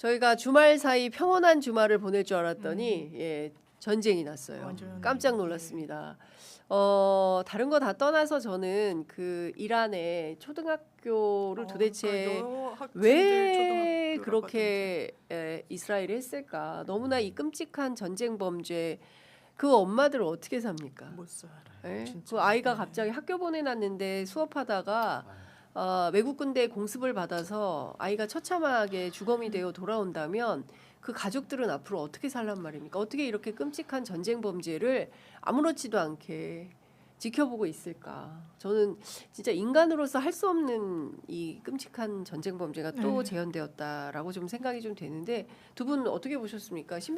저희가 주말 사이 평온한 주말을 보낼 줄 알았더니 전쟁이 났어요. 완전, 깜짝 놀랐습니다. 다른 거 다 떠나서 저는 그 이란의 초등학교를 도대체 왜 그렇게 이스라엘이 했을까? 너무나 이 끔찍한 전쟁 범죄 그 엄마들 어떻게 삽니까? 못 살아요. 그 아이가 갑자기 학교 보내놨는데 수업하다가 외국 군대 공습을 받아서 아이가 처참하게 주검이 되어 돌아온다면 그 가족들은 앞으로 어떻게 살란 말입니까? 어떻게 이렇게 끔찍한 전쟁 범죄를 아무렇지도 않게 지켜보고 있을까? 저는 진짜 인간으로서 할 수 없는 이 끔찍한 전쟁 범죄가 또 재현되었다라고 좀 생각이 좀 되는데 두 분 어떻게 보셨습니까? 장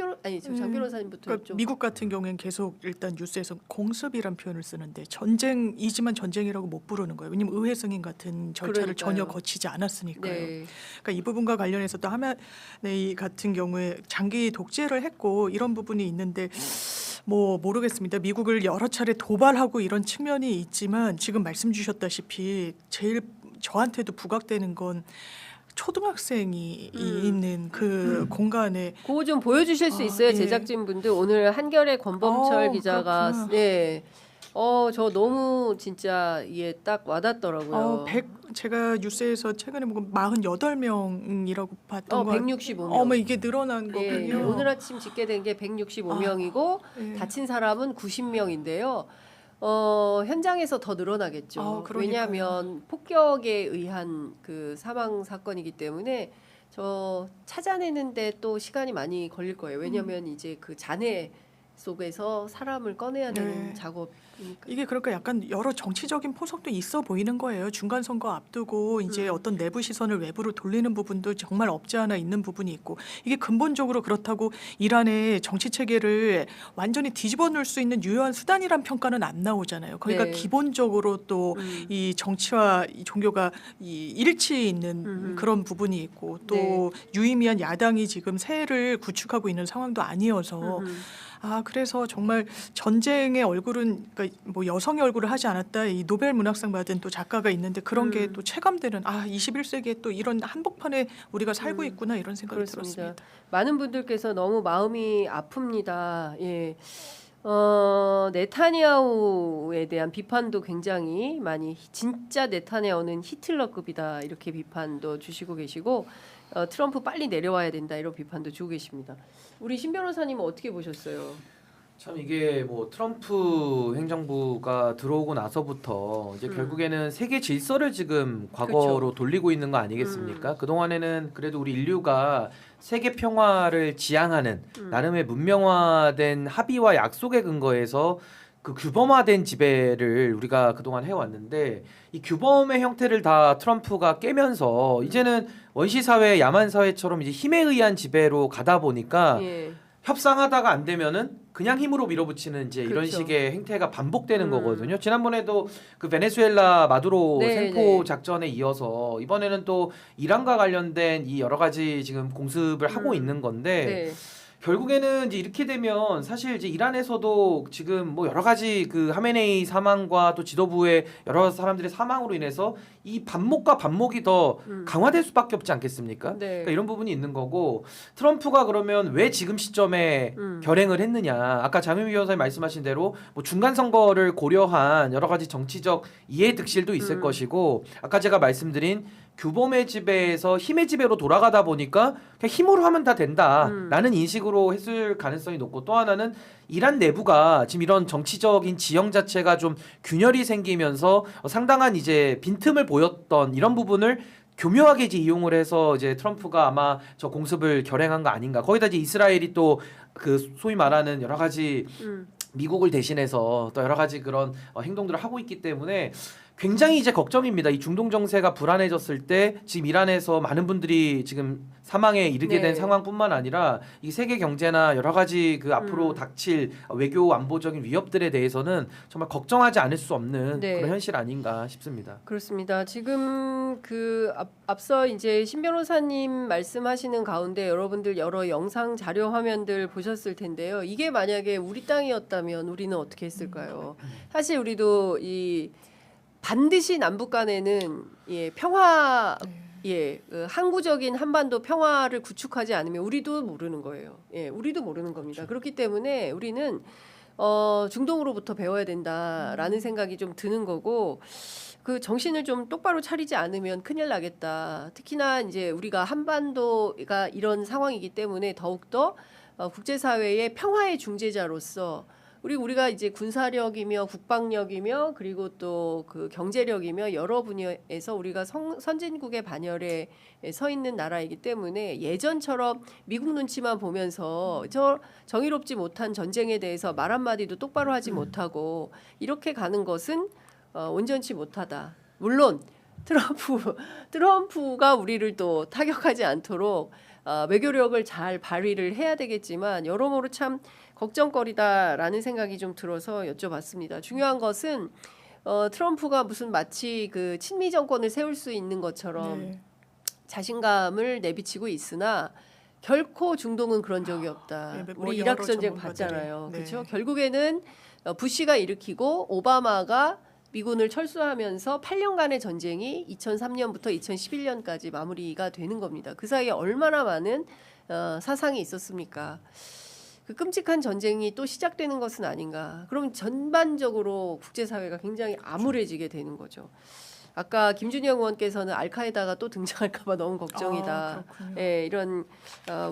변호사님부터 그러니까 좀. 미국 같은 경우에는 계속 일단 뉴스에서 공습이란 표현을 쓰는데 전쟁이지만 전쟁이라고 못 부르는 거예요. 왜냐하면 의회 승인 같은 절차를 그러니까요. 전혀 거치지 않았으니까요. 네. 그러니까 이 부분과 관련해서 또 하메네이 같은 경우에 장기 독재를 했고 이런 부분이 있는데 뭐 모르겠습니다. 미국을 여러 차례 도발하고 이런 측면이 있지만 지금 말씀 주셨다시피 제일 저한테도 부각되는 건 초등학생이 있는 그 공간에 그거 좀 보여주실 수 있어요, 제작진분들. 오늘 한겨레 권범철 기자가 그렇구나. 저 너무 진짜 이게 딱 와닿더라고요. 제가 뉴스에서 최근에 보고 48명이라고 봤던 거. 165명. 어머 이게 늘어난 예, 거군요. 오늘 아침 집계된 게 165명이고 다친 사람은 90명인데요. 현장에서 더 늘어나겠죠. 그러니까요. 왜냐하면 폭격에 의한 그 사망 사건이기 때문에 저 찾아내는데 또 시간이 많이 걸릴 거예요. 왜냐하면 이제 그 잔해 속에서 사람을 꺼내야 되는 작업이니까. 이게 그러니까 약간 여러 정치적인 포석도 있어 보이는 거예요. 중간 선거 앞두고 이제 어떤 내부 시선을 외부로 돌리는 부분도 정말 없지 않아 있는 부분이 있고 이게 근본적으로 그렇다고 이란의 정치 체계를 완전히 뒤집어 놓을 수 있는 유효한 수단이란 평가는 안 나오잖아요. 그러니까 네. 기본적으로 또 이 정치와 이 종교가 이 일치 있는 그런 부분이 있고 또 유의미한 야당이 지금 세를 구축하고 있는 상황도 아니어서 그래서 정말 전쟁의 얼굴은 그러니까 뭐 여성의 얼굴을 하지 않았다. 이 노벨 문학상 받은 또 작가가 있는데 그런 게 또 체감되는 21세기에 또 이런 한복판에 우리가 살고 있구나 이런 생각이 그렇습니다. 들었습니다. 많은 분들께서 너무 마음이 아픕니다. 예. 네타냐후에 대한 비판도 굉장히 많이 진짜 네타냐후는 히틀러급이다 이렇게 비판도 주시고 계시고 트럼프 빨리 내려와야 된다 이런 비판도 주고 계십니다. 우리 신 변호사님은 어떻게 보셨어요? 참 이게 뭐 트럼프 행정부가 들어오고 나서부터 이제 결국에는 세계 질서를 지금 과거로 그렇죠. 돌리고 있는 거 아니겠습니까? 그동안에는 그래도 우리 인류가 세계 평화를 지향하는 나름의 문명화된 합의와 약속에 근거해서 그 규범화된 지배를 우리가 그동안 해왔는데 이 규범의 형태를 다 트럼프가 깨면서 이제는 원시사회, 야만사회처럼 이제 힘에 의한 지배로 가다 보니까 협상하다가 안 되면은 그냥 힘으로 밀어붙이는 이제 이런 그렇죠. 식의 행태가 반복되는 거거든요. 지난번에도 그 베네수엘라 마두로 생포 작전에 이어서 이번에는 또 이란과 관련된 이 여러 가지 지금 공습을 하고 있는 건데 결국에는 이제 이렇게 되면 사실 이제 이란에서도 지금 뭐 여러 가지 그 하메네이 사망과 또 지도부의 여러 사람들의 사망으로 인해서 이 반목과 반목이 더 강화될 수밖에 없지 않겠습니까? 그러니까 이런 부분이 있는 거고 트럼프가 그러면 왜 지금 시점에 결행을 했느냐? 아까 장윤미 변호사님 말씀하신 대로 뭐 중간 선거를 고려한 여러 가지 정치적 이해 득실도 있을 것이고 아까 제가 말씀드린 규범의 지배에서 힘의 지배로 돌아가다 보니까 그냥 힘으로 하면 다 된다라는 인식으로 했을 가능성이 높고 또 하나는 이란 내부가 지금 이런 정치적인 지형 자체가 좀 균열이 생기면서 상당한 이제 빈틈을 보였던 이런 부분을 교묘하게 이제 이용을 해서 이제 트럼프가 아마 저 공습을 결행한 거 아닌가. 거기다 이제 이스라엘이 또 그 소위 말하는 여러 가지 미국을 대신해서 또 여러 가지 그런 행동들을 하고 있기 때문에 굉장히 이제 걱정입니다. 이 중동 정세가 불안해졌을 때 지금 이란에서 많은 분들이 지금 사망에 이르게 된 상황뿐만 아니라 이 세계 경제나 여러 가지 그 앞으로 닥칠 외교 안보적인 위협들에 대해서는 정말 걱정하지 않을 수 없는 그런 현실 아닌가 싶습니다. 그렇습니다. 지금 그 앞서 이제 신 변호사님 말씀하시는 가운데 여러분들 여러 영상 자료 화면들 보셨을 텐데요. 이게 만약에 우리 땅이었다면 우리는 어떻게 했을까요? 사실 우리도 이 반드시 남북 간에는 평화 그 항구적인 한반도 평화를 구축하지 않으면 우리도 모르는 거예요. 우리도 모르는 겁니다. 그렇죠. 그렇기 때문에 우리는 중동으로부터 배워야 된다라는 생각이 좀 드는 거고 그 정신을 좀 똑바로 차리지 않으면 큰일 나겠다. 특히나 이제 우리가 한반도가 이런 상황이기 때문에 더욱더 국제사회의 평화의 중재자로서 우리가 이제 군사력이며 국방력이며 그리고 또 그 경제력이며 여러 분야에서 우리가 선진국의 반열에 서 있는 나라이기 때문에 예전처럼 미국 눈치만 보면서 저 정의롭지 못한 전쟁에 대해서 말 한마디도 똑바로 하지 못하고 이렇게 가는 것은 온전치 못하다. 물론 트럼프가 우리를 또 타격하지 않도록 외교력을 잘 발휘를 해야 되겠지만 여러모로 참 걱정거리다라는 생각이 좀 들어서 여쭤봤습니다. 중요한 것은 트럼프가 무슨 마치 그 친미 정권을 세울 수 있는 것처럼 네. 자신감을 내비치고 있으나 결코 중동은 그런 적이 없다. 네, 우리 여러 이라크 전쟁 전문가들이. 봤잖아요. 네. 그렇죠? 결국에는 부시가 일으키고 오바마가 미군을 철수하면서 8년간의 전쟁이 2003년부터 2011년까지 마무리가 되는 겁니다. 그 사이에 얼마나 많은 사상이 있었습니까? 그 끔찍한 전쟁이 또 시작되는 것은 아닌가. 그럼 전반적으로 국제사회가 굉장히 암울해지게 되는 거죠. 아까 김준영 의원께서는 알카에다가 또 등장할까봐 너무 걱정이다. 그렇군요. 이런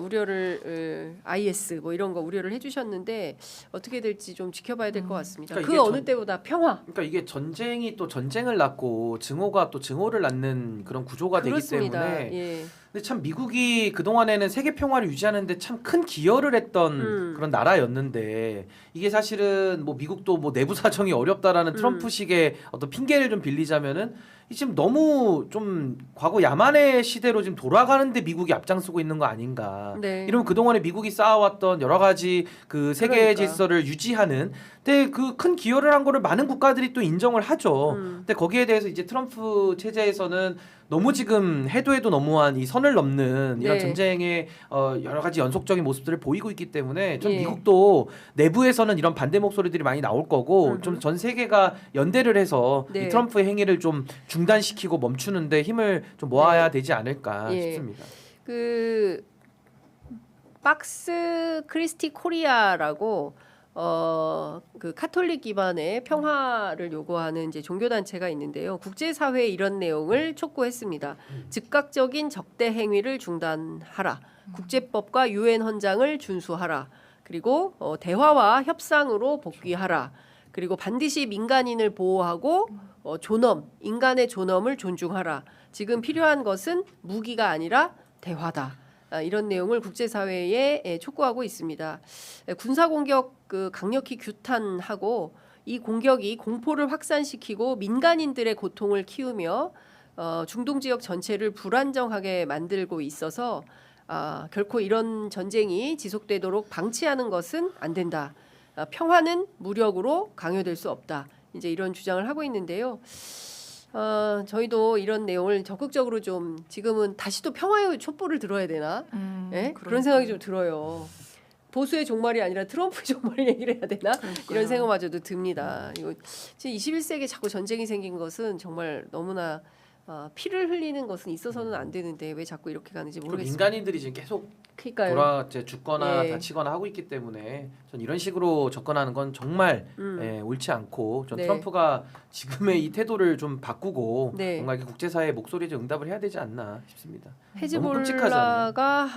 우려를 IS 뭐 이런 거 우려를 해주셨는데 어떻게 될지 좀 지켜봐야 될 것 같습니다. 그러니까 그 이게 어느 때보다 평화. 그러니까 이게 전쟁이 또 전쟁을 낳고 증오가 또 증오를 낳는 그런 구조가 그렇습니다. 되기 때문에 예. 근데 참 미국이 그동안에는 세계 평화를 유지하는데 참 큰 기여를 했던 그런 나라였는데 이게 사실은 뭐 미국도 뭐 내부 사정이 어렵다라는 트럼프식의 어떤 핑계를 좀 빌리자면은 이 지금 너무 좀 과거 야만의 시대로 지금 돌아가는데 미국이 앞장서고 있는 거 아닌가. 네. 이러면 그동안에 미국이 쌓아왔던 여러 가지 그 세계 그러니까. 질서를 유지하는 근데 그 큰 기여를 한 거를 많은 국가들이 또 인정을 하죠. 근데 거기에 대해서 이제 트럼프 체제에서는 너무 지금 해도 너무한 이 선을 넘는 이런 네. 전쟁의 여러 가지 연속적인 모습들을 보이고 있기 때문에 좀 예. 미국도 내부에서는 이런 반대 목소리들이 많이 나올 거고 좀 전 세계가 연대를 해서 네. 이 트럼프의 행위를 좀 중단시키고 멈추는데 힘을 좀 모아야 되지 않을까 예. 싶습니다. 그 박스 크리스티 코리아라고 그 카톨릭 기반의 평화를 요구하는 이제 종교 단체가 있는데요. 국제 사회에 이런 내용을 촉구했습니다. 즉각적인 적대 행위를 중단하라. 국제법과 유엔 헌장을 준수하라. 그리고 대화와 협상으로 복귀하라. 그리고 반드시 민간인을 보호하고 존엄, 인간의 존엄을 존중하라. 지금 필요한 것은 무기가 아니라 대화다. 이런 내용을 국제사회에 촉구하고 있습니다. 군사 공격 강력히 규탄하고 이 공격이 공포를 확산시키고 민간인들의 고통을 키우며 중동 지역 전체를 불안정하게 만들고 있어서 결코 이런 전쟁이 지속되도록 방치하는 것은 안 된다. 평화는 무력으로 강요될 수 없다. 이제 이런 주장을 하고 있는데요. 저희도 이런 내용을 적극적으로 좀 지금은 다시 또 평화의 촛불을 들어야 되나? 그런 생각이 좀 들어요. 보수의 종말이 아니라 트럼프의 종말 얘기를 해야 되나? 이런 생각마저도 듭니다. 이거 지금 21세기에 자꾸 전쟁이 생긴 것은 정말 너무나 피를 흘리는 것은 있어서는 안 되는데 왜 자꾸 이렇게 가는지 모르겠습니다. 민간인들이 지금 계속 그러니까요. 죽거나 네. 다치거나 하고 있기 때문에 전 이런 식으로 접근하는 건 정말 옳지 않고 전 네. 트럼프가 지금의 이 태도를 좀 바꾸고 네. 뭔가 이렇게 국제사회의 목소리에 좀 응답을 해야 되지 않나 싶습니다. 너무 끔찍하잖아요. 헤즈볼라가